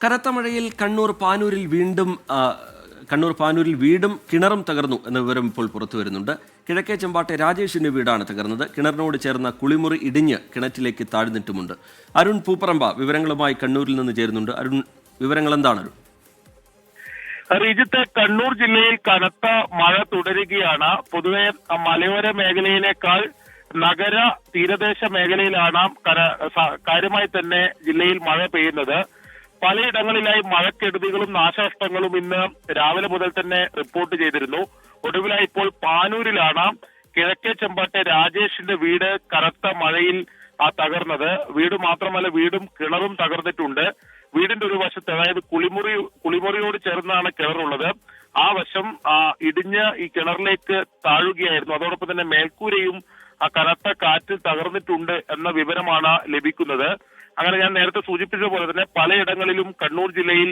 കനത്ത മഴയിൽ കണ്ണൂർ പാനൂരിൽ വീടും കിണറും തകർന്നു എന്ന വിവരം ഇപ്പോൾ പുറത്തു വരുന്നുണ്ട്. കിഴക്കേ ചെമ്പാട്ടെ രാജേഷിന്റെ വീടാണ് തകർന്നത്. കിണറിനോട് ചേർന്ന കുളിമുറി ഇടിഞ്ഞ് കിണറ്റിലേക്ക് താഴ്ന്നിട്ടുമുണ്ട്. അരുൺ പൂപ്പറമ്പ വിവരങ്ങളുമായി കണ്ണൂരിൽ നിന്ന് ചേരുന്നുണ്ട്. അരുൺ, വിവരങ്ങൾ എന്താണ്? റിജിത്ത്, കണ്ണൂർ ജില്ലയിൽ കനത്ത മഴ തുടരുകയാണ്. പൊതുവെ മലയോര മേഖലയിലേക്കാൾ നഗര തീരദേശ മേഖലയിലാണ് കാര്യമായി തന്നെ ജില്ലയിൽ മഴ പെയ്യുന്നത്. പലയിടങ്ങളിലായി മഴക്കെടുതികളും നാശനഷ്ടങ്ങളും ഇന്ന് രാവിലെ മുതൽ തന്നെ റിപ്പോർട്ട് ചെയ്തിരുന്നു. ഒടുവിലായി ഇപ്പോൾ പാനൂരിലാണ് കിഴക്കേ ചെമ്പാട്ടെ രാജേഷിന്റെ വീട് കനത്ത മഴയിൽ തകർന്നത്. വീട് മാത്രമല്ല, വീടും കിണറും തകർന്നിട്ടുണ്ട്. വീടിന്റെ ഒരു വശത്ത്, അതായത് കുളിമുറിയോട് ചേർന്നാണ് കിണറുള്ളത്, ആ വശം ഇടിഞ്ഞ് ഈ കിണറിലേക്ക് താഴുകയായിരുന്നു. അതോടൊപ്പം തന്നെ മേൽക്കൂരയും കനത്ത കാറ്റിൽ തകർന്നിട്ടുണ്ട് എന്ന വിവരമാണ് ലഭിക്കുന്നത്. അങ്ങനെ ഞാൻ നേരത്തെ സൂചിപ്പിച്ച പോലെ തന്നെ പലയിടങ്ങളിലും കണ്ണൂർ ജില്ലയിൽ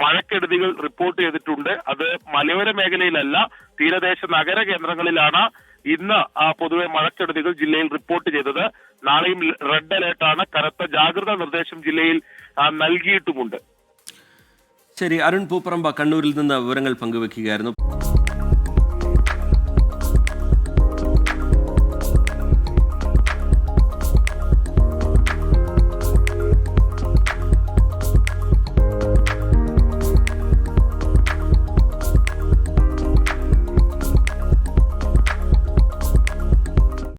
മഴക്കെടുതികൾ റിപ്പോർട്ട് ചെയ്തിട്ടുണ്ട്. അത് മലയോര മേഖലയിലല്ല, തീരദേശ നഗര കേന്ദ്രങ്ങളിലാണ് ഇന്ന് പൊതുവെ മഴക്കെടുതികൾ ജില്ലയിൽ റിപ്പോർട്ട് ചെയ്തത്. നാളെയും റെഡ് അലേർട്ടാണ്. കനത്ത ജാഗ്രതാ നിർദ്ദേശം ജില്ലയിൽ നൽകിയിട്ടുമുണ്ട്. ശരി, അരുൺ പൂപ്പറമ്പ കണ്ണൂരിൽ നിന്ന് വിവരങ്ങൾ പങ്കുവെക്കുകയായിരുന്നു.